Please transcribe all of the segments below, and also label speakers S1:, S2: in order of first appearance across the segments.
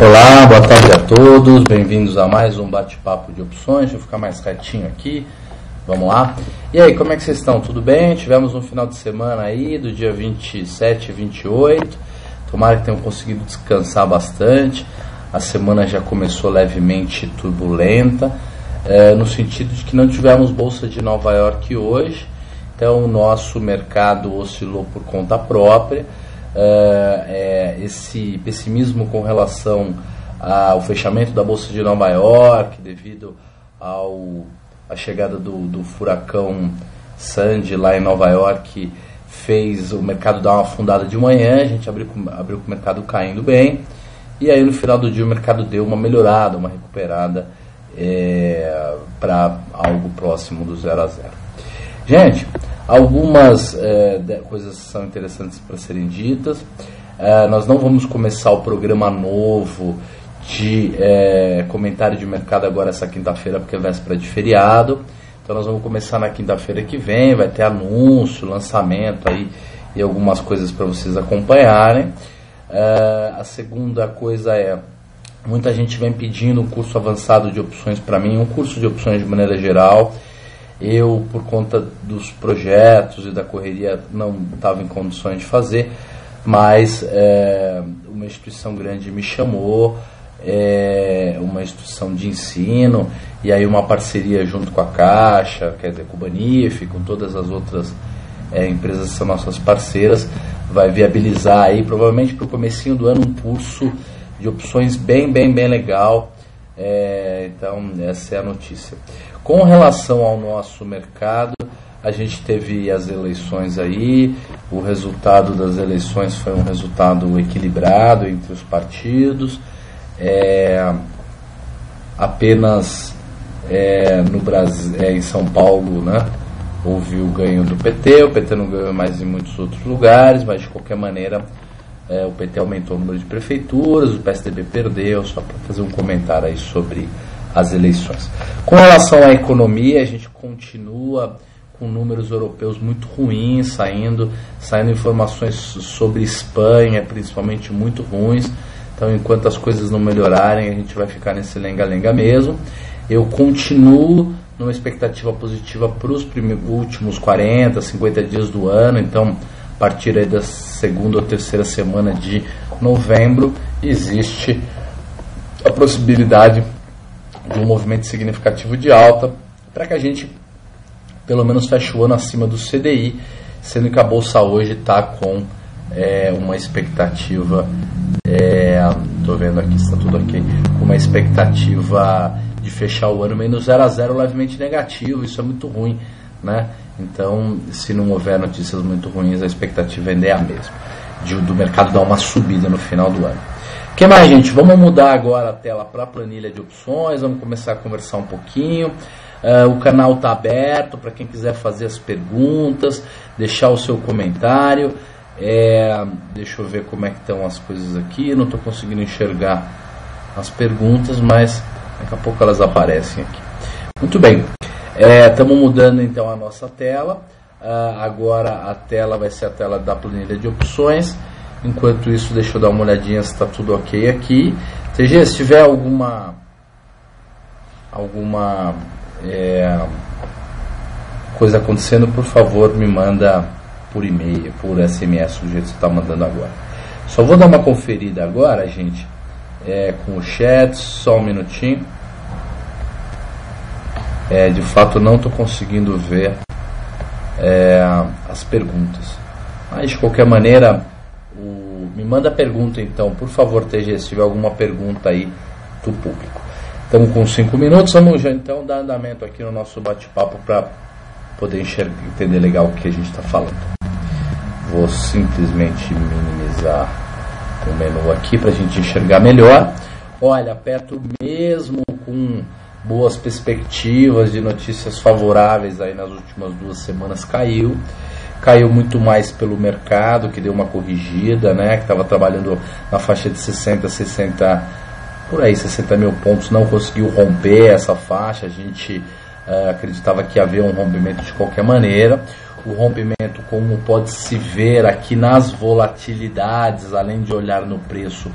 S1: Olá, boa tarde a todos, bem-vindos a mais um bate-papo de opções. Deixa eu ficar mais retinho aqui, vamos lá. E aí, como é que vocês estão? Tudo bem? Tivemos um final de semana aí, do dia 27 e 28, tomara que tenham conseguido descansar bastante. A semana já começou levemente turbulenta, no sentido de que não tivemos Bolsa de Nova York hoje, então o nosso mercado oscilou por conta própria. Esse pessimismo com relação ao fechamento da Bolsa de Nova York devido à chegada do furacão Sandy lá em Nova York fez o mercado dar uma afundada de manhã. A gente abriu com o mercado caindo bem, e aí no final do dia o mercado deu uma melhorada, uma recuperada para algo próximo do 0 a 0. Gente, algumas coisas são interessantes para serem ditas. Nós não vamos começar o programa novo de comentário de mercado agora essa quinta-feira, porque é véspera de feriado. Então nós vamos começar na quinta-feira que vem, vai ter anúncio, lançamento aí e algumas coisas para vocês acompanharem. A segunda coisa muita gente vem pedindo um curso avançado de opções para mim, um curso de opções de maneira geral. Eu, por conta dos projetos e da correria, não estava em condições de fazer, mas uma instituição grande me chamou, uma instituição de ensino, e aí uma parceria junto com a Caixa, quer dizer, com o Banif, com todas as outras empresas que são nossas parceiras, vai viabilizar aí, provavelmente para o comecinho do ano, um curso de opções bem legal. Então essa é a notícia. Com relação ao nosso mercado, a gente teve as eleições aí, o resultado das eleições foi um resultado equilibrado entre os partidos. Apenas no Brasil, em São Paulo, né, houve o ganho do PT, o PT não ganhou mais em muitos outros lugares, mas de qualquer maneira o PT aumentou o número de prefeituras, o PSDB perdeu, só para fazer um comentário aí sobre as eleições. Com relação à economia, a gente continua com números europeus muito ruins, saindo informações sobre Espanha, principalmente muito ruins. Então, enquanto as coisas não melhorarem, a gente vai ficar nesse lenga-lenga mesmo. Eu continuo numa expectativa positiva para os últimos 40, 50 dias do ano. Então, a partir aí da segunda ou terceira semana de novembro, existe a possibilidade de um movimento significativo de alta, para que a gente pelo menos feche o ano acima do CDI, sendo que a Bolsa hoje está com uma expectativa, estou vendo aqui se está tudo ok, com uma expectativa de fechar o ano menos 0 a 0, levemente negativo. Isso é muito ruim, né? Então, se não houver notícias muito ruins, a expectativa ainda é a mesma, do mercado dar uma subida no final do ano. O que mais, gente? Vamos mudar agora a tela para a planilha de opções, vamos começar a conversar um pouquinho. O canal está aberto para quem quiser fazer as perguntas, deixar o seu comentário. Deixa eu ver como é que estão as coisas aqui, não estou conseguindo enxergar as perguntas, mas daqui a pouco elas aparecem aqui. Muito bem. Estamos mudando então a nossa tela. Agora a tela vai ser a tela da planilha de opções. Enquanto isso, deixa eu dar uma olhadinha se está tudo ok aqui. TG, se tiver alguma coisa acontecendo, por favor, me manda por e-mail, por SMS, do jeito que você está mandando agora. Só vou dar uma conferida agora, gente, com o chat, só um minutinho. De fato não estou conseguindo ver as perguntas, mas de qualquer maneira me manda a pergunta então, por favor, TG, se tiver alguma pergunta aí do público. Estamos com 5 minutos, vamos já então dar andamento aqui no nosso bate-papo para poder entender legal o que a gente está falando. Vou simplesmente minimizar o menu aqui para a gente enxergar melhor. Olha, Petro, mesmo com boas perspectivas de notícias favoráveis aí nas últimas 2 semanas, caiu muito mais pelo mercado, que deu uma corrigida, né, que estava trabalhando na faixa de 60 mil pontos, não conseguiu romper essa faixa. A gente acreditava que havia um rompimento de qualquer maneira. O rompimento, como pode se ver aqui nas volatilidades, além de olhar no preço,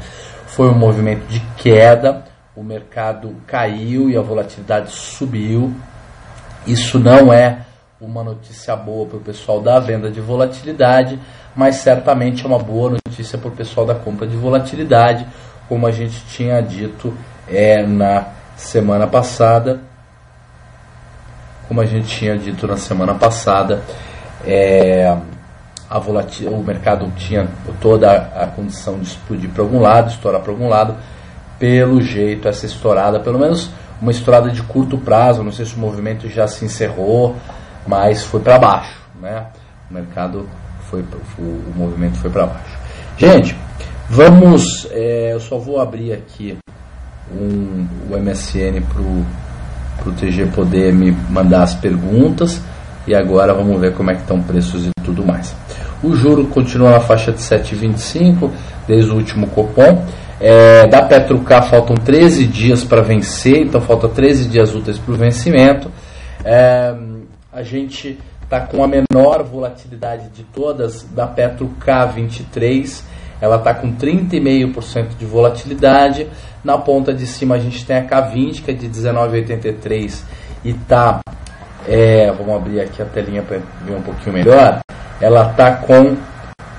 S1: foi um movimento de queda, o mercado caiu e a volatilidade subiu. Isso não é uma notícia boa para o pessoal da venda de volatilidade, mas certamente é uma boa notícia para o pessoal da compra de volatilidade, como a gente tinha dito na semana passada. Como a gente tinha dito na semana passada, o mercado tinha toda a condição de explodir para algum lado, estourar para algum lado. Pelo jeito, essa estourada, pelo menos uma estourada de curto prazo, não sei se o movimento já se encerrou, mas foi para baixo, né? O movimento foi para baixo. Gente, vamos, eu só vou abrir aqui o MSN para o TG poder me mandar as perguntas, e agora vamos ver como é que estão preços e tudo mais. O juro continua na faixa de 7,25 desde o último Copom. Da Petrocar faltam 13 dias para vencer, então falta 13 dias úteis para o vencimento. A gente está com a menor volatilidade de todas, da Petrocar 23, ela está com 30,5% de volatilidade. Na ponta de cima a gente tem a K20, que é de 19,83 e está, vamos abrir aqui a telinha para ver um pouquinho melhor. Ela está com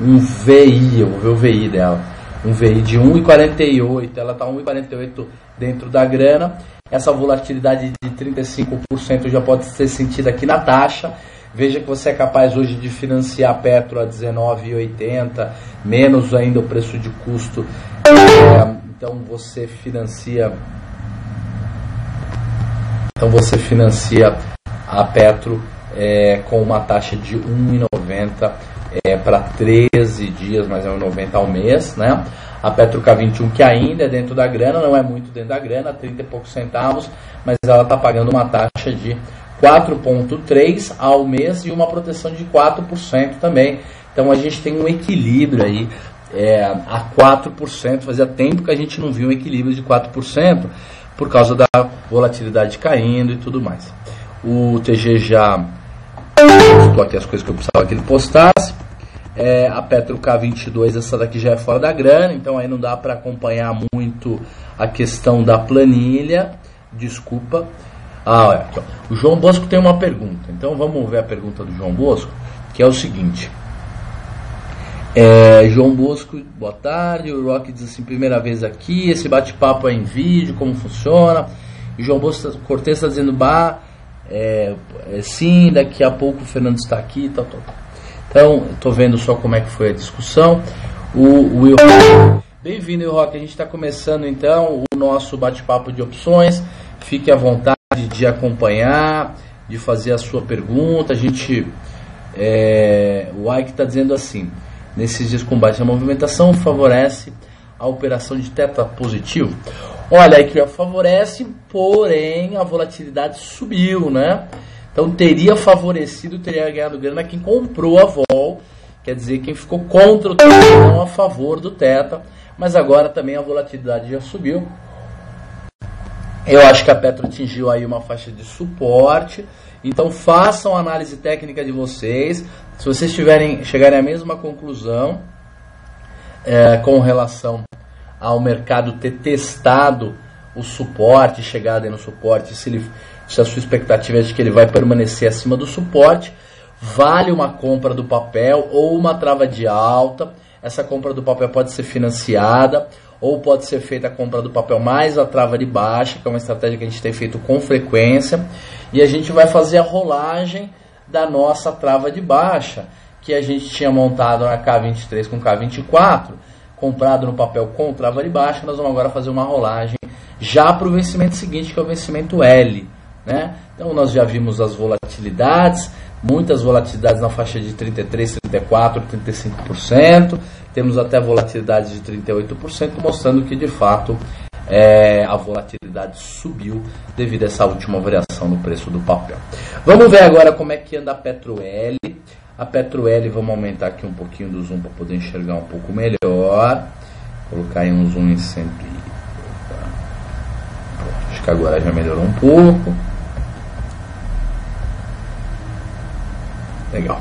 S1: um VI, eu vou ver o VI dela, um VI de 1,48, ela está 1,48 dentro da grana. Essa volatilidade de 35% já pode ser sentida aqui na taxa. Veja que você é capaz hoje de financiar a Petro a 19,80, menos ainda o preço de custo. Então você financia a Petro com uma taxa de 1,90 para 13 dias, mas é 1,90 ao mês, né? A Petro K21, que ainda é dentro da grana, não é muito dentro da grana, 30 e poucos centavos, mas ela está pagando uma taxa de 4,3 ao mês e uma proteção de 4% também. Então a gente tem um equilíbrio aí a 4%. Fazia tempo que a gente não viu um equilíbrio de 4% por causa da volatilidade caindo e tudo mais. O TG já postou aqui as coisas que eu precisava que ele postasse. A Petro K22, essa daqui já é fora da grana, então aí não dá para acompanhar muito a questão da planilha. Desculpa. Olha aqui, ó. O João Bosco tem uma pergunta, então vamos ver a pergunta do João Bosco, que é o seguinte. João Bosco, boa tarde. O Rock diz assim: primeira vez aqui, esse bate-papo é em vídeo, como funciona? E o João Bosco Cortez está dizendo: sim, daqui a pouco o Fernando está aqui, tal. Então, estou vendo só como é que foi a discussão. O Will, bem-vindo, Rock. A gente está começando então o nosso bate-papo de opções. Fique à vontade de acompanhar, de fazer a sua pergunta. A gente, o Ike está dizendo assim: nesses dias com baixa movimentação, favorece a operação de teta positivo? Olha, aí que favorece, porém a volatilidade subiu, né? Então teria favorecido, teria ganhado grana quem comprou a vol, quer dizer, quem ficou contra o teta, não a favor do teta, mas agora também a volatilidade já subiu. Eu acho que a Petro atingiu aí uma faixa de suporte, então façam a análise técnica de vocês. Se vocês chegarem à mesma conclusão com relação ao mercado ter testado o suporte, chegado aí no suporte, se a sua expectativa é de que ele vai permanecer acima do suporte, vale uma compra do papel ou uma trava de alta. Essa compra do papel pode ser financiada ou pode ser feita a compra do papel mais a trava de baixa, que é uma estratégia que a gente tem feito com frequência, e a gente vai fazer a rolagem da nossa trava de baixa, que a gente tinha montado na K23 com K24, comprado no papel com trava de baixa. Nós vamos agora fazer uma rolagem já para o vencimento seguinte, que é o vencimento L, né? Então nós já vimos as volatilidades, muitas volatilidades na faixa de 33%, 34%, 35%, temos até volatilidade de 38%, mostrando que de fato a volatilidade subiu devido a essa última variação no preço do papel. Vamos ver agora como é que anda a Petro L. A Petro L, vamos aumentar aqui um pouquinho do zoom para poder enxergar um pouco melhor. Colocar aí um zoom em 100. Acho que agora já melhorou um pouco. Legal.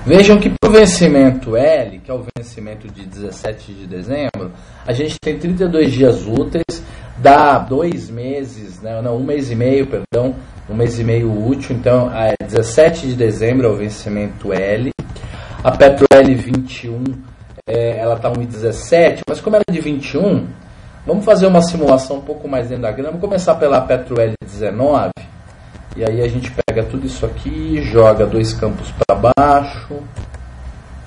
S1: Vejam que o vencimento L, que é o vencimento de 17 de dezembro, a gente tem 32 dias úteis, dá 2 meses, né, não, 1 mês e meio, perdão, 1 mês e meio útil, então 17 de dezembro é o vencimento L. A Petro L21, ela está 1,17, mas como ela é de 21, vamos fazer uma simulação um pouco mais dentro da grana. Vamos começar pela Petro L19, e aí a gente pega tudo isso aqui, joga 2 campos para baixo,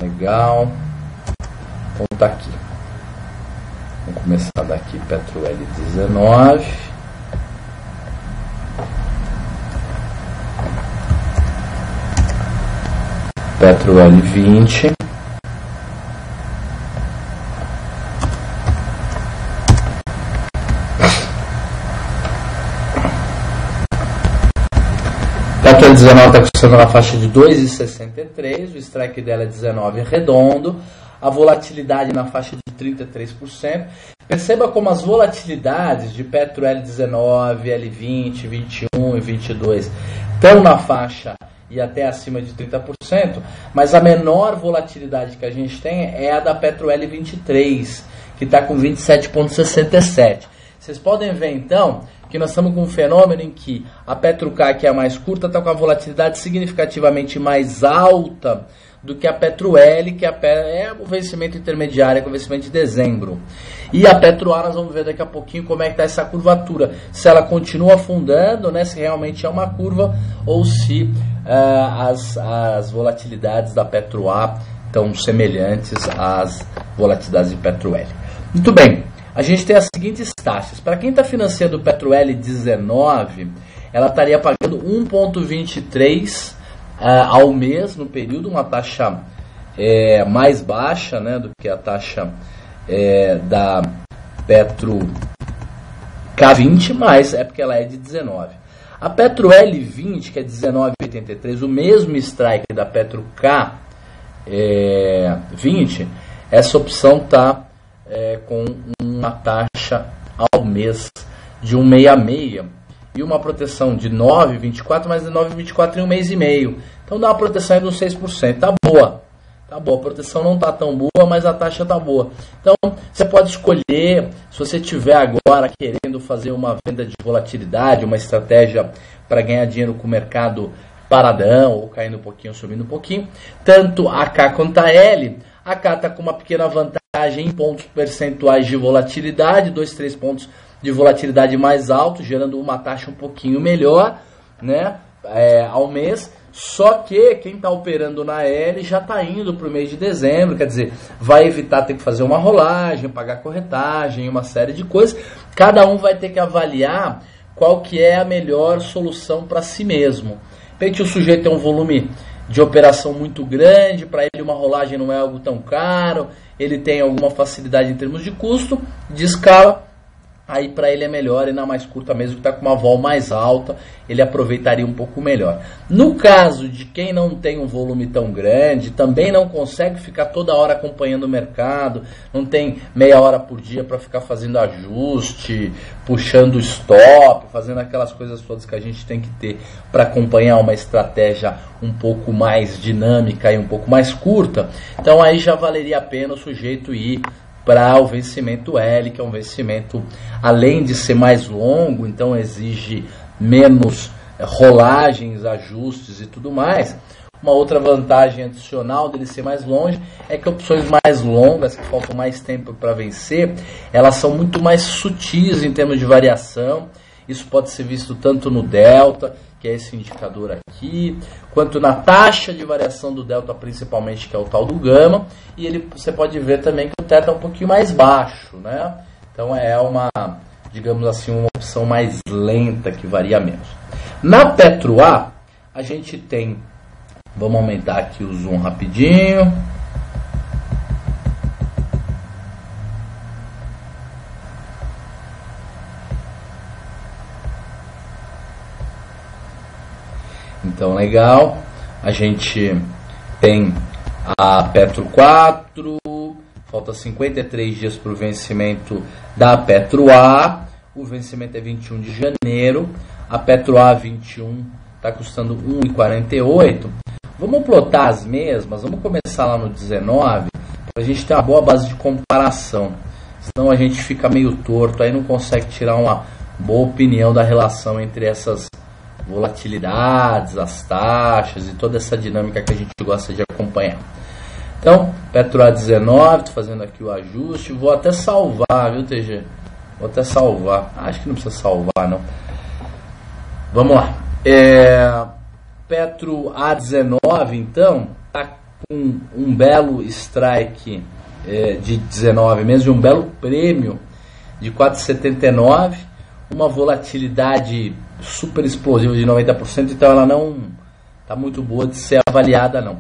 S1: legal, então tá aqui. Vamos começar daqui, Petro L19. Petro L20. Petro L19 está custando na faixa de 2,63, o strike dela é 19 redondo, a volatilidade na faixa de 33%. Perceba como as volatilidades de Petro L19, L20, 21 e 22 estão na faixa e até acima de 30%, mas a menor volatilidade que a gente tem é a da Petro L23, que está com 27,67. Vocês podem ver então que nós estamos com um fenômeno em que a Petro K, que é a mais curta, está com a volatilidade significativamente mais alta do que a Petro L, que é o vencimento intermediário, é o vencimento de dezembro. E a Petro A, nós vamos ver daqui a pouquinho como é que está essa curvatura. Se ela continua afundando, né, se realmente é uma curva, ou se as volatilidades da Petro A estão semelhantes às volatilidades de Petro L. Muito bem, a gente tem as seguintes taxas. Para quem está financiando o Petro L19, ela estaria pagando 1,23 ao mês no período, uma taxa mais baixa, né, do que a taxa da Petro K20, mas é porque ela é de 19. A Petro L20, que é 19,83, o mesmo strike da Petro K20, essa opção está com uma taxa ao mês de 1,66 e uma proteção de 9,24, mas de 9,24 em 1 mês e meio. Então dá uma proteção aí de uns 6%. Tá boa. Tá boa. A proteção não tá tão boa, mas a taxa tá boa. Então você pode escolher, se você tiver agora querendo fazer uma venda de volatilidade, uma estratégia para ganhar dinheiro com o mercado paradão, ou caindo um pouquinho, subindo um pouquinho, tanto a K quanto a L. A K está com uma pequena vantagem em pontos percentuais de volatilidade, 2, 3 pontos de volatilidade mais alto, gerando uma taxa um pouquinho melhor, né, ao mês. Só que quem está operando na L já está indo para o mês de dezembro, quer dizer, vai evitar ter que fazer uma rolagem, pagar corretagem, uma série de coisas. Cada um vai ter que avaliar qual que é a melhor solução para si mesmo. De repente o sujeito tem um volume de operação muito grande, para ele uma rolagem não é algo tão caro, ele tem alguma facilidade em termos de custo, de escala, aí para ele é melhor, e na mais curta mesmo, que está com uma vol mais alta, ele aproveitaria um pouco melhor. No caso de quem não tem um volume tão grande, também não consegue ficar toda hora acompanhando o mercado, não tem meia hora por dia para ficar fazendo ajuste, puxando stop, fazendo aquelas coisas todas que a gente tem que ter para acompanhar uma estratégia um pouco mais dinâmica e um pouco mais curta, então aí já valeria a pena o sujeito ir para o vencimento L, que é um vencimento, além de ser mais longo, então exige menos rolagens, ajustes e tudo mais. Uma outra vantagem adicional dele ser mais longe é que opções mais longas, que faltam mais tempo para vencer, elas são muito mais sutis em termos de variação. Isso pode ser visto tanto no delta, que é esse indicador aqui, quanto na taxa de variação do delta, principalmente, que é o tal do gama, e você pode ver também que o teto é um pouquinho mais baixo, né? Então é uma, digamos assim, uma opção mais lenta, que varia menos. Na Petro A, a gente tem, vamos aumentar aqui o zoom rapidinho. Então, legal, a gente tem a Petro 4, falta 53 dias para o vencimento da Petro A, o vencimento é 21 de janeiro, a Petro A 21 está custando 1,48, Vamos plotar as mesmas, vamos começar lá no 19, para a gente ter uma boa base de comparação. Senão a gente fica meio torto, aí não consegue tirar uma boa opinião da relação entre essas volatilidades, as taxas e toda essa dinâmica que a gente gosta de acompanhar. Então, Petro A19, estou fazendo aqui o ajuste, vou até salvar, viu, TG? Vou até salvar, acho que não precisa salvar, não. Vamos lá. Petro A19, então, está com um belo strike de 19 meses, de um belo prêmio de 4,79, uma volatilidade super explosiva de 90%, então ela não está muito boa de ser avaliada, não.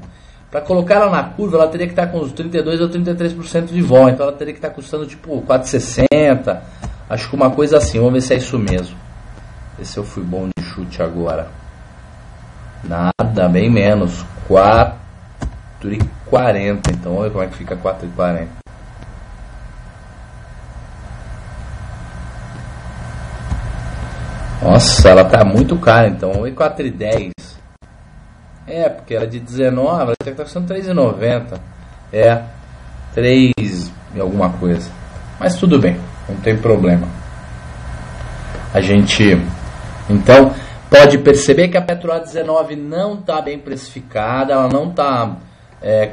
S1: Para colocar ela na curva, ela teria que estar com uns 32 ou 33% de vol, então ela teria que estar custando tipo 4,60, acho que uma coisa assim. Vamos ver se é isso mesmo. Ver se eu fui bom de chute agora. Nada, bem menos, 4,40, então olha como é que fica 4,40. Nossa, ela tá muito cara, então 4,10. Porque era de 19, ela tem que estar custando 3,90. 3 e alguma coisa. Mas tudo bem, não tem problema. A gente, então, pode perceber que a Petro A19 não está bem precificada, ela não está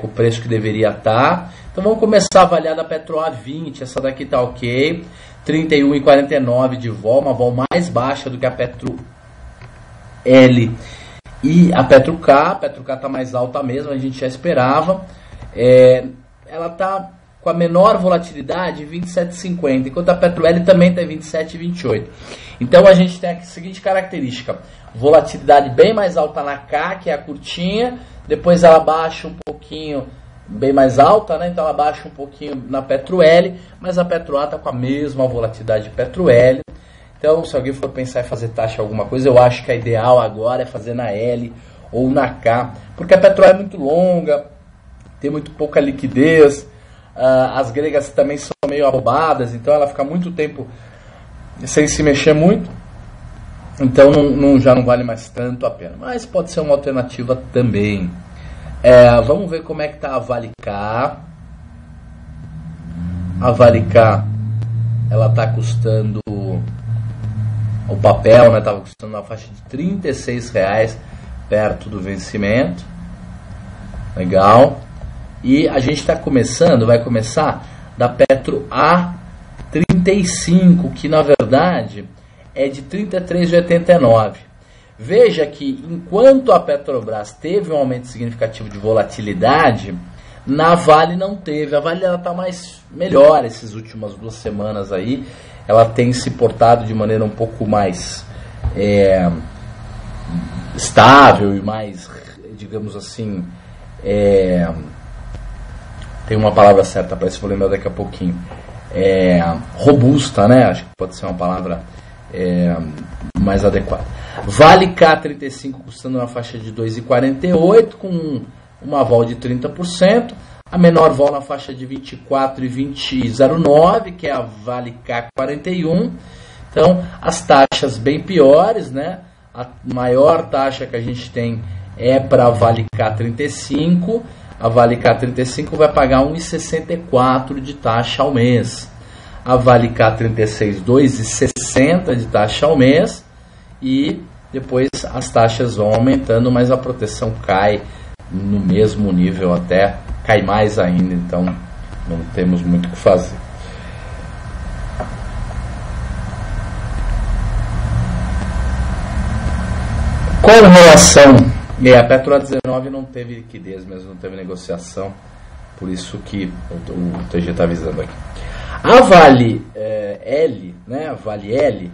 S1: com o preço que deveria estar. Então vamos começar a avaliar da Petro A20, essa daqui está ok. 31,49 de vol, uma vol mais baixa do que a Petro L e a Petro K. A Petro K está mais alta mesmo, a gente já esperava. Ela está com a menor volatilidade, 27,50, enquanto a Petro L também está em 27,28. Então a gente tem a seguinte característica: volatilidade bem mais alta na K, que é a curtinha, depois ela baixa um pouquinho, bem mais alta, né? Então ela baixa um pouquinho na Petro L, mas a Petro A está com a mesma volatilidade de Petro L. Então, se alguém for pensar em fazer taxa alguma coisa, eu acho que a ideal agora é fazer na L ou na K, porque a Petro A é muito longa, tem muito pouca liquidez, as gregas também são meio abobadas, então ela fica muito tempo sem se mexer muito, então já não vale mais tanto a pena, mas pode ser uma alternativa também. Vamos ver como é que está a Vale K. A Vale K, ela está custando, o papel, né, estava custando na faixa de R$36, perto do vencimento. Legal. E a gente está vai começar da Petro A35, que na verdade é de 33,89. Veja que enquanto a Petrobras teve um aumento significativo de volatilidade, na Vale não teve. A Vale está melhor essas últimas 2 semanas aí. Ela tem se portado de maneira um pouco mais estável e mais, digamos assim, tem uma palavra certa, parece que vou lembrar daqui a pouquinho, robusta, né? Acho que pode ser uma palavra mais adequada. Vale K35 custando uma faixa de 2,48 com uma vol de 30%. A menor vol na faixa de 24,2009, que é a Vale K41. Então, as taxas bem piores, né? A maior taxa que a gente tem é para a Vale K35. A Vale K35 vai pagar 1,64 de taxa ao mês. A Vale K36, 2,60 de taxa ao mês. E depois as taxas vão aumentando, mas a proteção cai no mesmo nível, até cai mais ainda, então não temos muito o que fazer. Com relação, a Petro A19 não teve liquidez mesmo, não teve negociação, por isso que o TG está avisando aqui. A Vale L, né, a Vale L,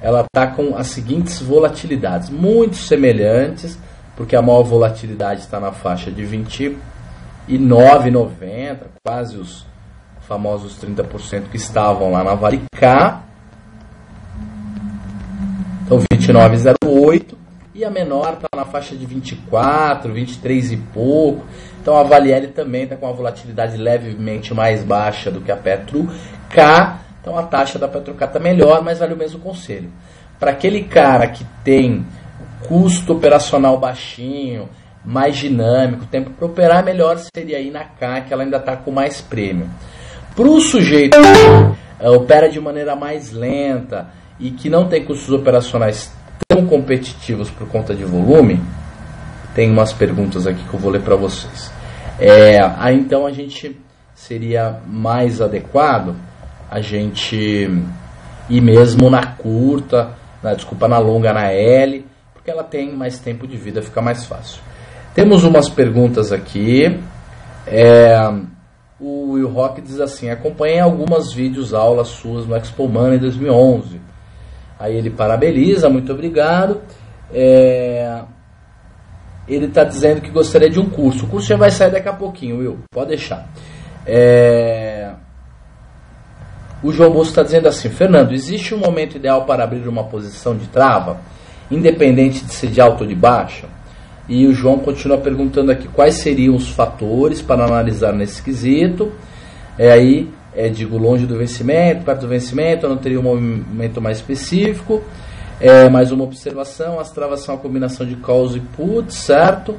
S1: ela está com as seguintes volatilidades, muito semelhantes, porque a maior volatilidade está na faixa de 29,90, quase os famosos 30% que estavam lá na Vale K. Então 29,08, e a menor está na faixa de 24, 23 e pouco. Então a Vale L também está com uma volatilidade levemente mais baixa do que a Petro K. Então a taxa da Petro K está melhor, mas vale o mesmo conselho. Para aquele cara que tem custo operacional baixinho, mais dinâmico, o tempo para operar melhor seria aí na K, que ela ainda está com mais prêmio. Para o sujeito que opera de maneira mais lenta e que não tem custos operacionais tão competitivos por conta de volume, tem umas perguntas aqui que eu vou ler para vocês. Aí então a gente seria mais adequado a gente ir mesmo na curta, na longa, na L, porque ela tem mais tempo de vida, fica mais fácil. Temos umas perguntas aqui. O Will Rock diz assim: acompanhei algumas vídeos, aulas suas no Expo Money 2011. Aí ele parabeniza, muito obrigado. Ele está dizendo que gostaria de um curso. O curso já vai sair daqui a pouquinho, Will, pode deixar. O João Bosco está dizendo assim: Fernando, existe um momento ideal para abrir uma posição de trava, independente de ser de alta ou de baixa? E o João continua perguntando aqui quais seriam os fatores para analisar nesse quesito. Digo, longe do vencimento, perto do vencimento, eu não teria um momento mais específico. Mais uma observação: as travas são a combinação de calls e puts, certo?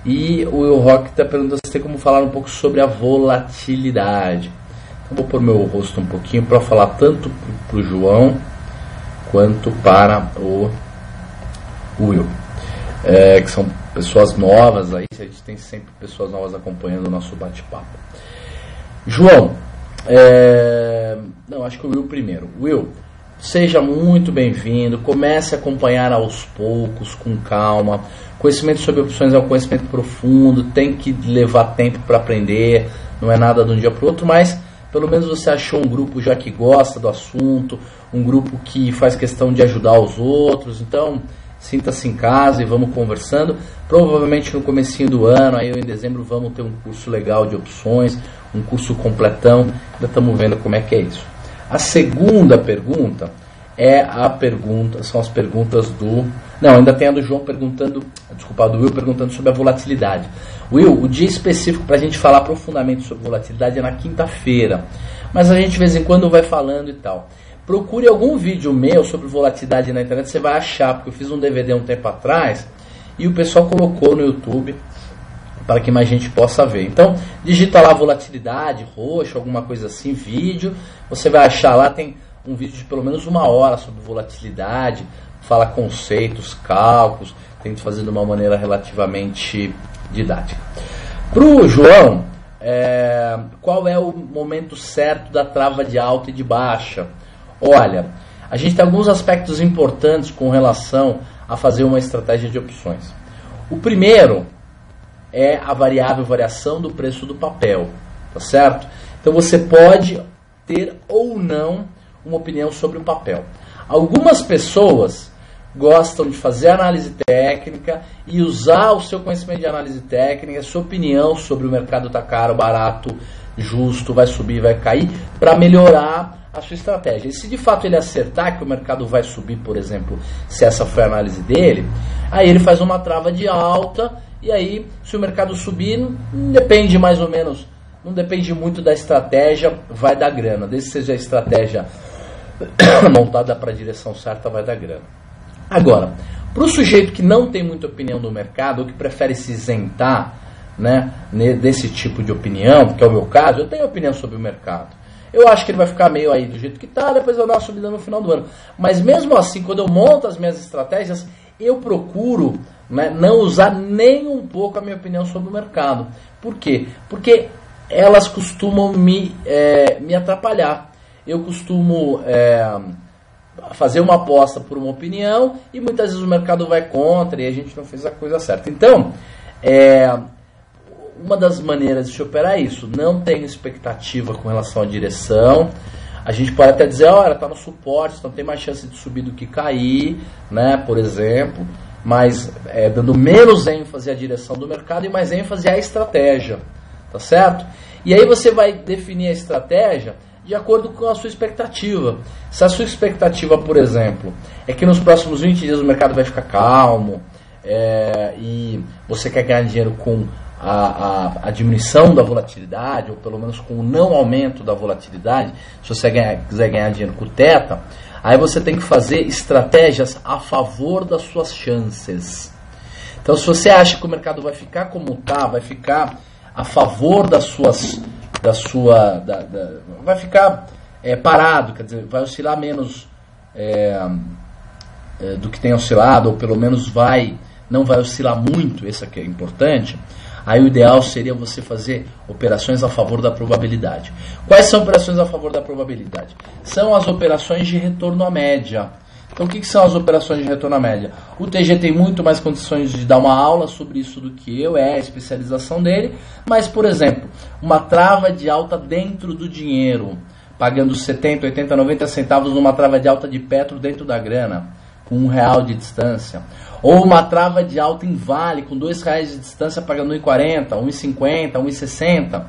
S1: E o Will Rock está perguntando se tem como falar um pouco sobre a volatilidade. Então vou pôr meu rosto um pouquinho para falar tanto para o João quanto para o Will. Que são pessoas novas aí, a gente tem sempre pessoas novas acompanhando o nosso bate-papo. João, acho que o Will primeiro. Will, seja muito bem-vindo, comece a acompanhar aos poucos, com calma. Conhecimento sobre opções é um conhecimento profundo, tem que levar tempo para aprender, não é nada de um dia para o outro, mas pelo menos você achou um grupo já que gosta do assunto, um grupo que faz questão de ajudar os outros, então sinta-se em casa e vamos conversando. Provavelmente no comecinho do ano, aí em dezembro, vamos ter um curso legal de opções, um curso completão. Ainda estamos vendo como é que é isso. A segunda pergunta são as perguntas do... Não, ainda tem a do João perguntando, do Will perguntando sobre a volatilidade. Will, o dia específico para a gente falar profundamente sobre volatilidade é na quinta-feira, mas a gente de vez em quando vai falando e tal. Procure algum vídeo meu sobre volatilidade na internet, você vai achar, porque eu fiz um DVD um tempo atrás e o pessoal colocou no YouTube para que mais gente possa ver. Então, digita lá volatilidade, roxo, alguma coisa assim, vídeo, você vai achar lá, tem um vídeo de pelo menos 1 hora sobre volatilidade, fala conceitos, cálculos, tento fazer de uma maneira relativamente didática. Para o João, qual é o momento certo da trava de alta e de baixa? Olha, a gente tem alguns aspectos importantes com relação a fazer uma estratégia de opções. O primeiro é a variação do preço do papel, tá certo? Então você pode ter ou não uma opinião sobre o papel. Algumas pessoas gostam de fazer análise técnica e usar o seu conhecimento de análise técnica, a sua opinião sobre o mercado está caro, barato, justo, vai subir, vai cair, para melhorar a sua estratégia. E se de fato ele acertar que o mercado vai subir, por exemplo, se essa foi a análise dele, aí ele faz uma trava de alta, e aí se o mercado subir, não depende mais ou menos, não depende muito da estratégia, vai dar grana. Desde que seja a estratégia montada para a direção certa, vai dar grana. Agora, para o sujeito que não tem muita opinião do mercado, ou que prefere se isentar, né, desse tipo de opinião, que é o meu caso, eu tenho opinião sobre o mercado. Eu acho que ele vai ficar meio aí do jeito que está, depois vai dar uma subida no final do ano. Mas mesmo assim, quando eu monto as minhas estratégias, eu procuro, né, não usar nem um pouco a minha opinião sobre o mercado. Por quê? Porque elas costumam me atrapalhar. Eu costumo fazer uma aposta por uma opinião e muitas vezes o mercado vai contra e a gente não fez a coisa certa. Então, uma das maneiras de se operar é isso. Não tenho expectativa com relação à direção. A gente pode até dizer, olha, está no suporte, então tem mais chance de subir do que cair, né, por exemplo. Mas dando menos ênfase à direção do mercado e mais ênfase à estratégia. Tá certo? E aí você vai definir a estratégia de acordo com a sua expectativa. Se a sua expectativa, por exemplo, é que nos próximos 20 dias o mercado vai ficar calmo e você quer ganhar dinheiro com a diminuição da volatilidade, ou pelo menos com o não aumento da volatilidade, se você quiser ganhar dinheiro com o teta, aí você tem que fazer estratégias a favor das suas chances. Então, se você acha que o mercado vai ficar como está, vai ficar a favor vai ficar parado, quer dizer, vai oscilar menos do que tem oscilado, ou pelo menos não vai oscilar muito, isso aqui é importante, aí o ideal seria você fazer operações a favor da probabilidade. Quais são operações a favor da probabilidade? São as operações de retorno à média. Então, o que são as operações de retorno à média? O TG tem muito mais condições de dar uma aula sobre isso do que eu, é a especialização dele, mas, por exemplo, uma trava de alta dentro do dinheiro, pagando 70, 80, 90 centavos numa trava de alta de Petro dentro da grana, com R$1 de distância, ou uma trava de alta em Vale, com R$2 de distância, pagando 1,40, 1,50, 1,60.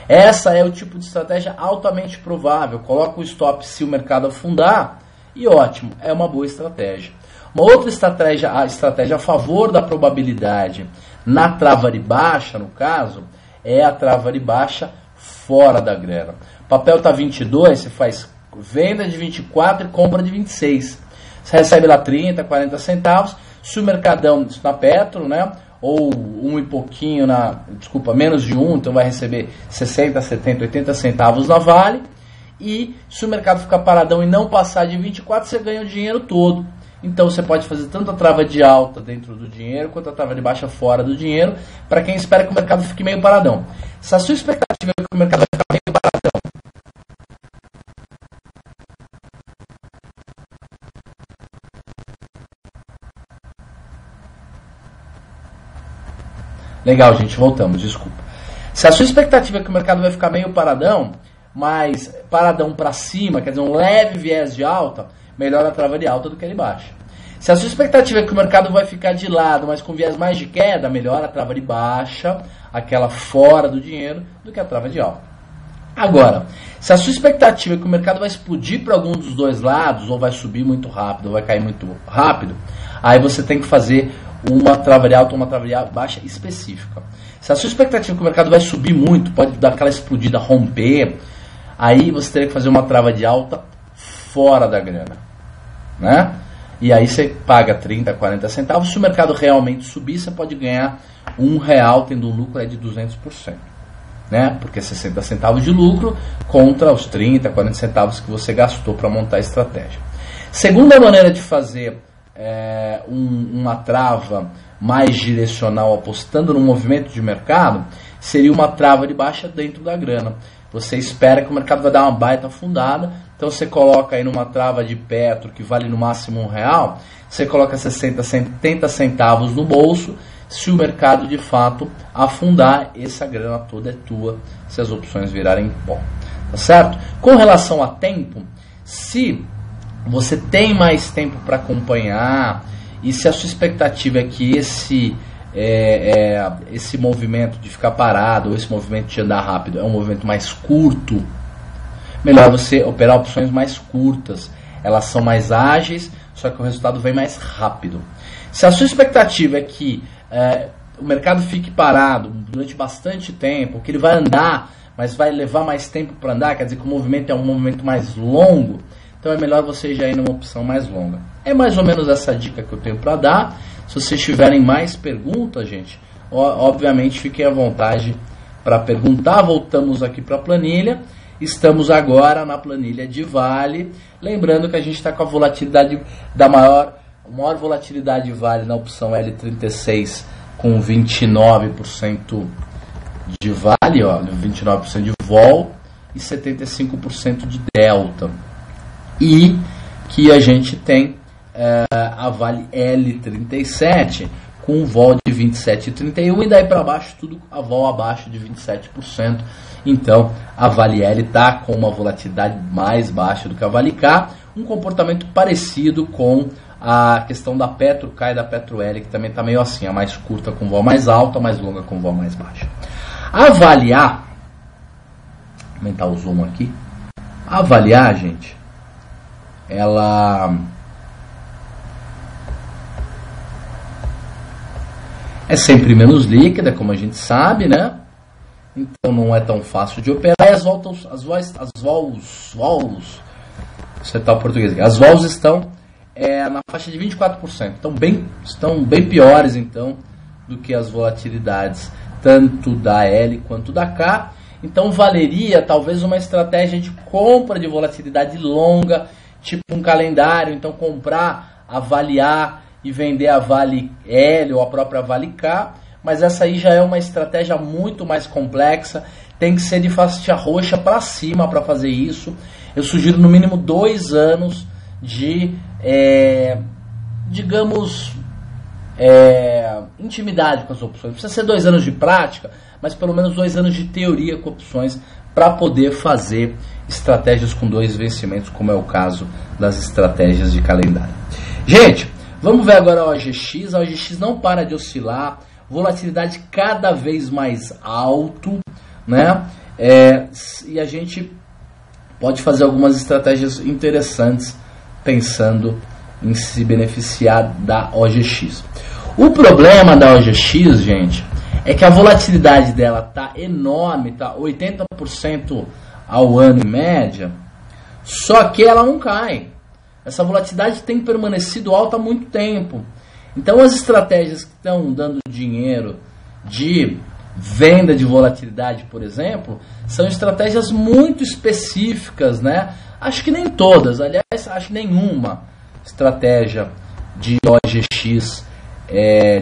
S1: Essa é o tipo de estratégia altamente provável. Coloca o stop se o mercado afundar, e ótimo, é uma boa estratégia. Uma outra estratégia, a estratégia a favor da probabilidade na trava de baixa, no caso, é a trava de baixa fora da grana. O papel está 22, você faz venda de 24 e compra de 26. Você recebe lá 30, 40 centavos. Se o mercadão, isso na Petro, né? Ou um e pouquinho menos de 1, então vai receber 60, 70, 80 centavos na Vale. E se o mercado ficar paradão e não passar de 24, você ganha o dinheiro todo. Então você pode fazer tanto a trava de alta dentro do dinheiro, quanto a trava de baixa fora do dinheiro, para quem espera que o mercado fique meio paradão. Se a sua expectativa é que o mercado vai ficar meio paradão, legal, gente, voltamos, desculpa. Se a sua expectativa é que o mercado vai ficar meio paradão, mas paradão para cima, quer dizer, um leve viés de alta, melhor a trava de alta do que a de baixa. Se a sua expectativa é que o mercado vai ficar de lado, mas com viés mais de queda, melhor a trava de baixa, aquela fora do dinheiro, do que a trava de alta. Agora, se a sua expectativa é que o mercado vai explodir para algum dos dois lados, ou vai subir muito rápido, ou vai cair muito rápido, aí você tem que fazer uma trava de alta ou uma trava de baixa específica. Se a sua expectativa é que o mercado vai subir muito, pode dar aquela explodida, romper, aí você teria que fazer uma trava de alta fora da grana, né? E aí você paga 30, 40 centavos. Se o mercado realmente subir, você pode ganhar R$1 tendo um lucro de 200%, né? Porque é 60 centavos de lucro contra os 30, 40 centavos que você gastou para montar a estratégia. Segunda maneira de fazer uma trava mais direcional, apostando no movimento de mercado, seria uma trava de baixa dentro da grana. Você espera que o mercado vai dar uma baita afundada, então você coloca aí numa trava de Petro que vale no máximo R$1, você coloca 60, 70 centavos no bolso. Se o mercado de fato afundar, essa grana toda é tua, se as opções virarem pó, tá certo? Com relação a tempo, se você tem mais tempo para acompanhar e se a sua expectativa é que esse movimento de ficar parado ou esse movimento de andar rápido é um movimento mais curto, melhor você operar opções mais curtas. Elas são mais ágeis, só que o resultado vem mais rápido. Se a sua expectativa é que o mercado fique parado durante bastante tempo, que ele vai andar, mas vai levar mais tempo para andar, quer dizer que o movimento é um movimento mais longo, então é melhor você já ir numa opção mais longa. É mais ou menos essa dica que eu tenho para dar. Se vocês tiverem mais perguntas, gente, obviamente fiquem à vontade para perguntar. Voltamos aqui para a planilha. Estamos agora na planilha de Vale. Lembrando que a gente está com a volatilidade maior volatilidade de Vale na opção L36 com 29% de Vale, ó, 29% de vol e 75% de delta. E que a gente tem a Vale L37 com um vol de 27,31 e daí para baixo tudo a vol abaixo de 27%. Então a Vale L está com uma volatilidade mais baixa do que a Vale K, um comportamento parecido com a questão da Petro K e da Petro L, que também está meio assim, a mais curta com vol mais alta, a mais longa com vol mais baixa. A Vale A, vou aumentar o zoom aqui, a Vale A, gente, ela é sempre menos líquida, como a gente sabe, né? Então não é tão fácil de operar. E as vols, você tá o português aqui. As vols estão na faixa de 24%. Estão bem piores, então, do que as volatilidades tanto da L quanto da K. Então valeria talvez uma estratégia de compra de volatilidade longa, tipo um calendário, então comprar, avaliar e vender a Vale L ou a própria Vale K, mas essa aí já é uma estratégia muito mais complexa, tem que ser de faixa roxa para cima para fazer isso. Eu sugiro no mínimo 2 anos de, intimidade com as opções. Não precisa ser 2 anos de prática, mas pelo menos 2 anos de teoria com opções para poder fazer estratégias com 2 vencimentos, como é o caso das estratégias de calendário. Gente, vamos ver agora a OGX. A OGX não para de oscilar, volatilidade cada vez mais alto, né? E a gente pode fazer algumas estratégias interessantes pensando em se beneficiar da OGX. O problema da OGX, gente, é que a volatilidade dela tá enorme, tá 80% ao ano em média, só que ela não cai. Essa volatilidade tem permanecido alta há muito tempo. Então as estratégias que estão dando dinheiro de venda de volatilidade, por exemplo, são estratégias muito específicas, né? Acho que nem todas, aliás, acho que nenhuma estratégia de OGX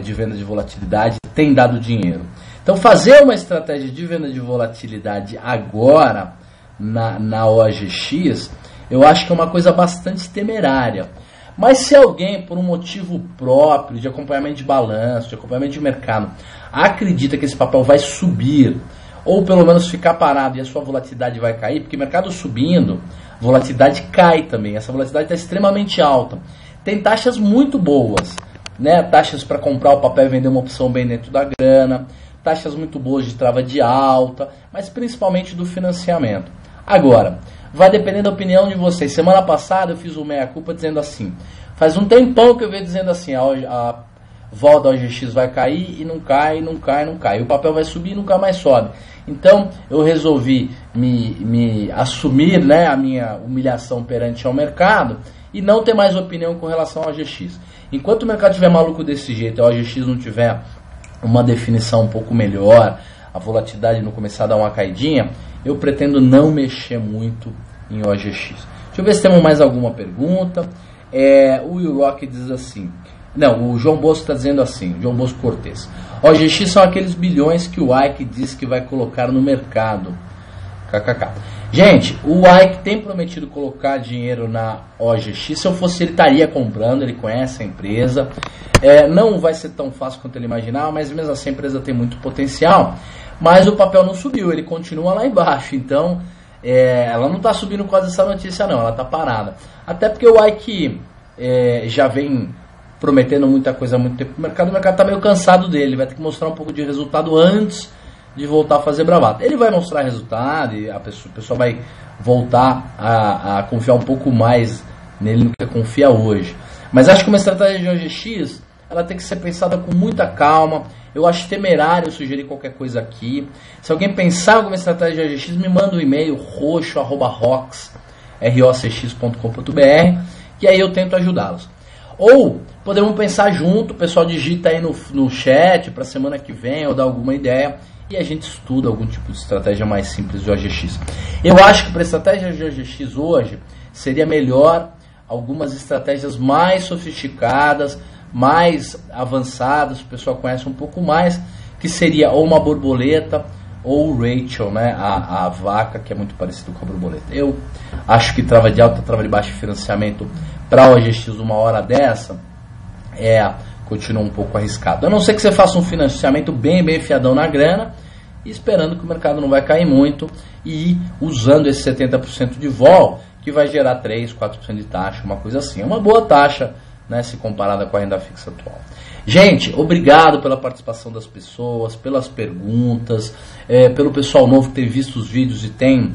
S1: de venda de volatilidade tem dado dinheiro. Então fazer uma estratégia de venda de volatilidade agora na OGX, eu acho que é uma coisa bastante temerária. Mas se alguém, por um motivo próprio, de acompanhamento de balanço, de acompanhamento de mercado, acredita que esse papel vai subir, ou pelo menos ficar parado e a sua volatilidade vai cair, porque o mercado subindo, volatilidade cai também. Essa volatilidade está extremamente alta. Tem taxas muito boas, né? Taxas para comprar o papel e vender uma opção bem dentro da grana, taxas muito boas de trava de alta, mas principalmente do financiamento. Agora, vai depender da opinião de vocês. Semana passada eu fiz o meia-culpa dizendo assim, faz um tempão que eu venho dizendo assim, a vol da OGX vai cair e não cai, não cai, não cai. O papel vai subir e nunca mais sobe. Então eu resolvi me assumir, né, a minha humilhação perante ao mercado e não ter mais opinião com relação ao OGX. Enquanto o mercado estiver maluco desse jeito e a OGX não tiver uma definição um pouco melhor, a volatilidade não começar a dar uma caidinha, eu pretendo não mexer muito em OGX. Deixa eu ver se temos mais alguma pergunta. O Will Rock diz assim, não, o João Bosco está dizendo assim, João Bosco Cortes, OGX são aqueles bilhões que o Ike diz que vai colocar no mercado. KKK. Gente, o Ike tem prometido colocar dinheiro na OGX. Se eu fosse ele, estaria comprando, ele conhece a empresa. Não vai ser tão fácil quanto ele imaginava, mas mesmo assim a empresa tem muito potencial. Mas o papel não subiu, ele continua lá embaixo. Então, ela não está subindo por causa dessa notícia não, ela está parada. Até porque o Ike já vem prometendo muita coisa há muito tempo no mercado. O mercado está meio cansado dele, vai ter que mostrar um pouco de resultado antes de voltar a fazer bravata. Ele vai mostrar resultado e o pessoal vai voltar a confiar um pouco mais nele do que confia hoje. Mas acho que uma estratégia de OGX, ela tem que ser pensada com muita calma. Eu acho temerário sugerir qualquer coisa aqui. Se alguém pensar em alguma estratégia de OGX, me manda um e-mail roxo@rox.com.br que aí eu tento ajudá-los. Ou podemos pensar junto, o pessoal digita aí no chat para semana que vem ou dar alguma ideia e a gente estuda algum tipo de estratégia mais simples de OGX. Eu acho que para estratégia de OGX hoje seria melhor algumas estratégias mais sofisticadas, mais avançadas, o pessoal conhece um pouco mais, que seria ou uma borboleta ou o Rachel, né? A vaca, que é muito parecido com a borboleta. Eu acho que trava de alta, trava de baixo financiamento para OGX uma hora dessa continua um pouco arriscado. A não ser que você faça um financiamento bem fiadão na grana, e esperando que o mercado não vai cair muito, e usando esse 70% de vol, que vai gerar 3, 4% de taxa, uma coisa assim. É uma boa taxa, né, se comparada com a renda fixa atual. Gente, obrigado pela participação das pessoas, pelas perguntas, pelo pessoal novo que tem visto os vídeos e tem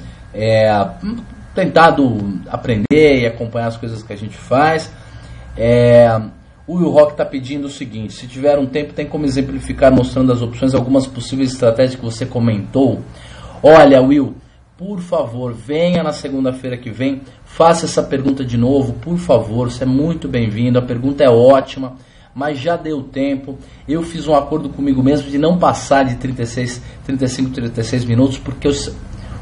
S1: tentado aprender e acompanhar as coisas que a gente faz. O Will Rock está pedindo o seguinte, se tiver um tempo, tem como exemplificar mostrando as opções, algumas possíveis estratégias que você comentou? Olha, Will, por favor, venha na segunda-feira que vem, faça essa pergunta de novo, por favor, você é muito bem-vindo, a pergunta é ótima, mas já deu tempo. Eu fiz um acordo comigo mesmo de não passar de 35, 36 minutos, porque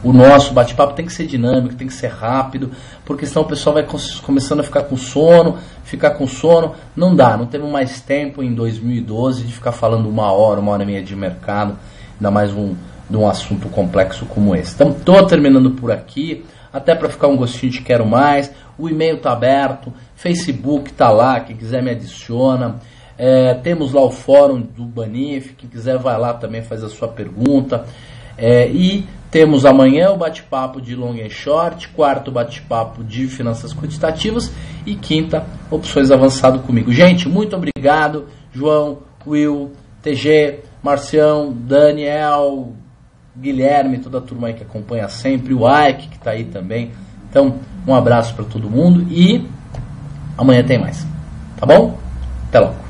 S1: o nosso bate-papo tem que ser dinâmico, tem que ser rápido, porque senão o pessoal vai começando a ficar com sono, não dá, não temos mais tempo em 2012 de ficar falando uma hora e meia de mercado, ainda mais de um assunto complexo como esse. Então, estou terminando por aqui, até para ficar um gostinho de quero mais. O e-mail está aberto, Facebook está lá, quem quiser me adiciona. Temos lá o fórum do Banif, quem quiser vai lá também, faz a sua pergunta. E temos amanhã o bate-papo de long and short, quarto bate-papo de finanças quantitativas e quinta, opções avançado comigo. Gente, muito obrigado, João, Will, TG, Marcião, Daniel, Guilherme, toda a turma aí que acompanha sempre, o Ike que está aí também. Então, um abraço para todo mundo e amanhã tem mais, tá bom? Até logo.